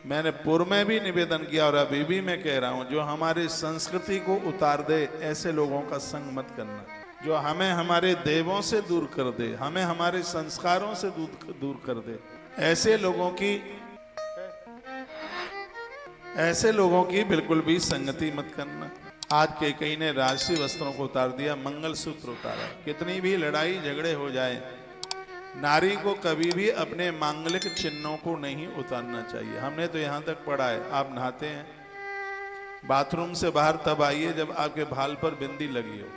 मैंने पूर्व में भी निवेदन किया और अभी भी मैं कह रहा हूं, जो हमारी संस्कृति को उतार दे ऐसे लोगों का संग मत करना। जो हमें हमारे देवों से दूर कर दे, हमें हमारे संस्कारों से दूर कर दे, ऐसे लोगों की बिल्कुल भी संगति मत करना। आज के कई ने राजसी वस्त्रों को उतार दिया, मंगलसूत्र उतारा। कितनी भी लड़ाई झगड़े हो जाए, नारी को कभी भी अपने मांगलिक चिन्हों को नहीं उतारना चाहिए। हमने तो यहां तक पढ़ा है, आप नहाते हैं बाथरूम से बाहर तब आइए जब आपके भाल पर बिंदी लगी हो,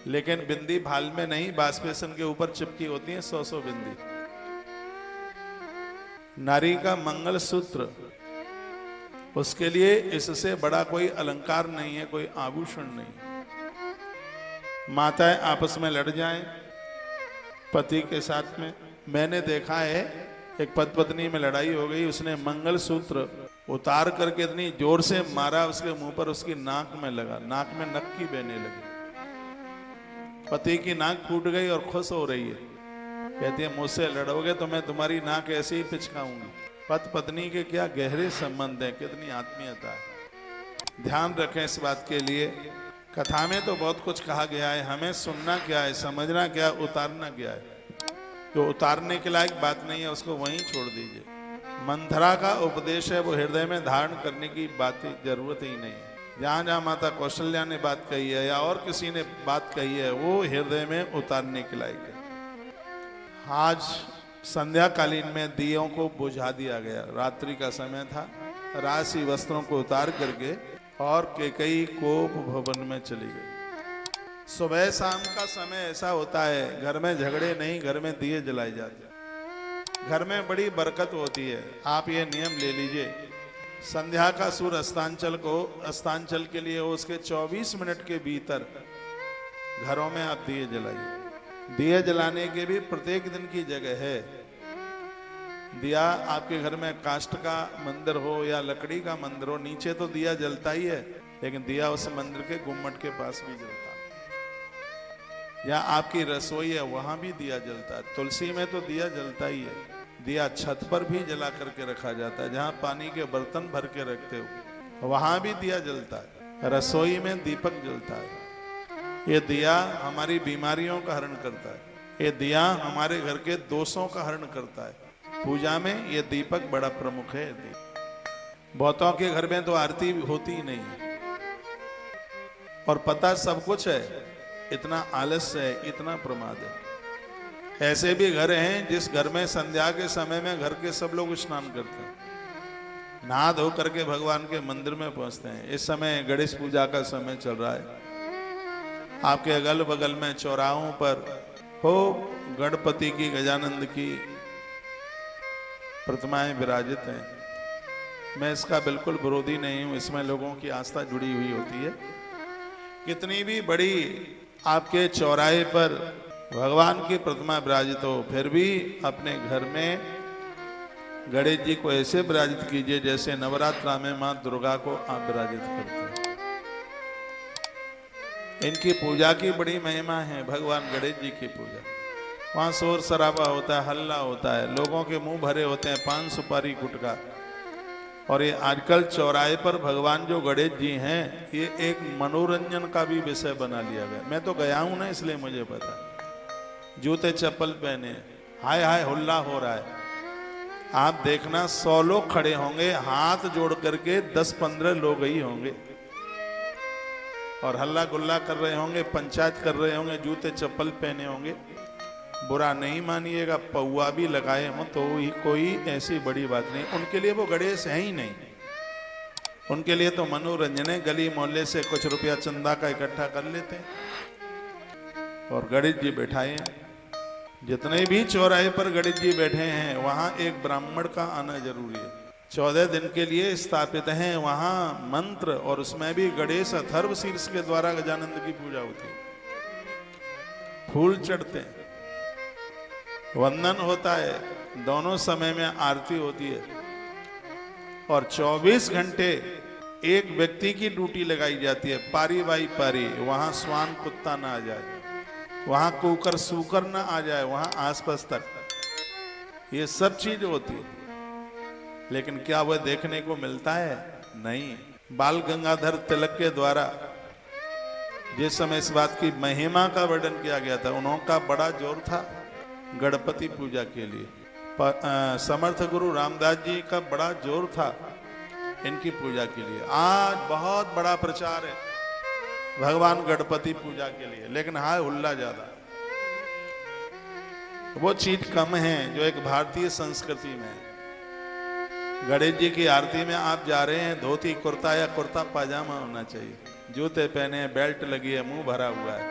लेकिन बिंदी भाल में नहीं, बाष्पेशन के ऊपर चिपकी होती है 100 बिंदी। नारी का मंगलसूत्र, उसके लिए इससे बड़ा कोई अलंकार नहीं है, कोई आभूषण नहीं। माताएं आपस में लड़ जाएं पति के साथ में, मैंने देखा है एक पति पत्नी में लड़ाई हो गई, उसने मंगलसूत्र उतार करके इतनी जोर से मारा, उसके मुंह पर उसकी नाक में लगा, नाक में नक्की बहने लगी। पति की नाक फूट गई और खुश हो रही है, कहती है मुझसे लड़ोगे तो मैं तुम्हारी नाक ऐसे ही पिचकाऊंगी। पति पत्नी के क्या गहरे संबंध है, कितनी आत्मीयता है। ध्यान रखें इस बात के लिए। कथा में तो बहुत कुछ कहा गया है, हमें सुनना क्या है, समझना क्या है, उतारना क्या है। जो उतारने के लायक बात नहीं है उसको वहीं छोड़ दीजिए। मंथरा का उपदेश है, वो हृदय में धारण करने की बात जरूरत ही नहीं है। जहां जहां माता कौशल्या ने बात कही है या और किसी ने बात कही है, वो हृदय में उतारने के लायक है। आज संध्या कालीन में दियों को बुझा दिया गया, रात्रि का समय था, राशि वस्त्रों को उतार करके और कैकेयी कोप भवन में चली गई। सुबह शाम का समय ऐसा होता है, घर में झगड़े नहीं, घर में दिए जलाए जाते हैं, घर में बड़ी बरकत होती है। आप ये नियम ले लीजिए, संध्या का सूर्य अस्तांचल के लिए उसके 24 मिनट के भीतर घरों में आप दिए जलाइए। दिए जलाने के भी प्रत्येक दिन की जगह है। दिया आपके घर में काष्ठ का मंदिर हो या लकड़ी का मंदिर हो, नीचे तो दिया जलता ही है, लेकिन दिया उस मंदिर के गुम्मट के पास भी जलता है। या आपकी रसोई है, वहां भी दिया जलता है। तुलसी में तो दिया जलता ही है। दिया छत पर भी जला करके रखा जाता है, जहां पानी के बर्तन भर के रखते हो वहां भी दिया जलता है। रसोई में दीपक जलता है। ये दिया हमारी बीमारियों का हरण करता है, ये दिया हमारे घर के दोषों का हरण करता है। पूजा में ये दीपक बड़ा प्रमुख है। बहुतों के घर में तो आरती होती ही नहीं और पता सब कुछ है, इतना आलस्य है, इतना प्रमाद है। ऐसे भी घर हैं जिस घर में संध्या के समय में घर के सब लोग स्नान करते हैं, नहा धो करके भगवान के मंदिर में पहुंचते हैं। इस समय गणेश पूजा का समय चल रहा है, आपके अगल बगल में चौराहों पर हो गणपति की, गजानंद की प्रतिमाएं विराजित हैं। मैं इसका बिल्कुल विरोधी नहीं हूं, इसमें लोगों की आस्था जुड़ी हुई होती है। कितनी भी बड़ी आपके चौराहे पर भगवान की प्रतिमा विराजित हो, फिर भी अपने घर में गणेश जी को ऐसे विराजित कीजिए जैसे नवरात्रा में मां दुर्गा को आप विराजित करते हैं। इनकी पूजा की बड़ी महिमा है, भगवान गणेश जी की पूजा। वहां शोर शराबा होता है, हल्ला होता है, लोगों के मुंह भरे होते हैं पान सुपारी गुटखा। और ये आजकल चौराहे पर भगवान जो गणेश जी हैं, ये एक मनोरंजन का भी विषय बना लिया गया। मैं तो गया हूं ना, इसलिए मुझे पता। जूते चप्पल पहने, हाय हाय हुल्ला हो रहा है। आप देखना 100 लोग खड़े होंगे, हाथ जोड़ करके 10-15 लोग ही होंगे और हल्ला गुल्ला कर रहे होंगे, पंचायत कर रहे होंगे, जूते चप्पल पहने होंगे। बुरा नहीं मानिएगा, पौआ भी लगाए हों तो ही कोई ऐसी बड़ी बात नहीं। उनके लिए वो गणेश है ही नहीं, उनके लिए तो मनोरंजन है। गली मोहल्ले से कुछ रुपया चंदा का इकट्ठा कर लेते हैं और गणेश जी बैठाए हैं। जितने भी चौराहे पर गणेश जी बैठे हैं, वहां एक ब्राह्मण का आना जरूरी है। 14 दिन के लिए स्थापित हैं वहां मंत्र, और उसमें भी गणेश अथर्व शीर्ष के द्वारा गजानंद की पूजा होती है। फूल चढ़ते हैं, वंदन होता है, दोनों समय में आरती होती है और 24 घंटे एक व्यक्ति की ड्यूटी लगाई जाती है, पारी बाई पारी। वहां स्वान कुत्ता ना आ जाए, वहां कुकर सूकर ना आ जाए, वहां आसपास तक ये सब चीज होती है। लेकिन क्या वह देखने को मिलता है? नहीं। बाल गंगाधर तिलक के द्वारा जिस समय इस बात की महिमा का वर्णन किया गया था, उनका बड़ा जोर था गणपति पूजा के लिए। समर्थ गुरु रामदास जी का बड़ा जोर था इनकी पूजा के लिए। आज बहुत बड़ा प्रचार है भगवान गणपति पूजा के लिए, लेकिन हाय हुल्ला ज्यादा। वो चीज कम है जो एक भारतीय संस्कृति में है। गणेश जी की आरती में आप जा रहे हैं, धोती कुर्ता या कुर्ता पाजामा होना चाहिए, जूते पहने, बेल्ट लगी है, मुंह भरा हुआ है,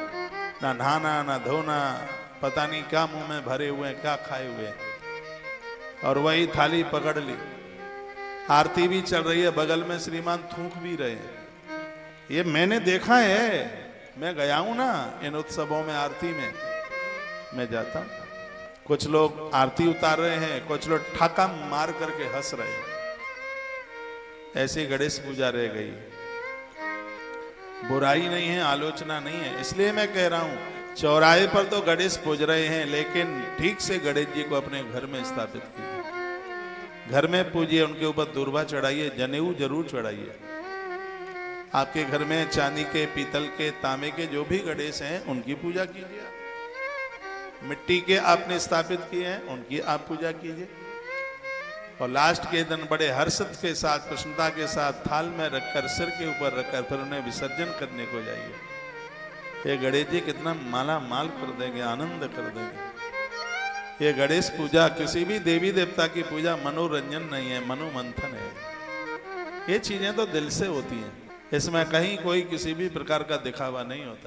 ना नहाना ना धोना, पता नहीं क्या मुंह में भरे हुए हैं, क्या खाए हुए हैं, और वही थाली पकड़ ली। आरती भी चल रही है, बगल में श्रीमान थूक भी रहे हैं। ये मैंने देखा है, मैं गया हूं ना इन उत्सवों में, आरती में मैं जाता हूं। कुछ लोग आरती उतार रहे हैं, कुछ लोग ठाका मार करके हंस रहे हैं। ऐसी गणेश पूजा रह गई। बुराई नहीं है, आलोचना नहीं है, इसलिए मैं कह रहा हूं चौराहे पर तो गणेश पूज रहे हैं, लेकिन ठीक से गणेश जी को अपने घर में स्थापित कीजिए, घर में पूजिए, उनके ऊपर दूर्वा चढ़ाइए, जनेऊ जरूर चढ़ाइए। आपके घर में चांदी के, पीतल के, तांबे के जो भी गणेश हैं उनकी पूजा कीजिए। मिट्टी के आपने स्थापित किए हैं उनकी आप पूजा कीजिए, और लास्ट के दिन बड़े हर्षद के साथ, प्रसन्नता के साथ थाल में रखकर, सिर के ऊपर रखकर फिर उन्हें विसर्जन करने को जाइए। ये गणेश जी कितना माला माल कर देंगे, आनंद कर देंगे। ये गणेश पूजा किसी भी देवी देवता की पूजा मनोरंजन नहीं है, मनोमंथन है। ये चीजें तो दिल से होती हैं, इसमें कहीं कोई किसी भी प्रकार का दिखावा नहीं होता।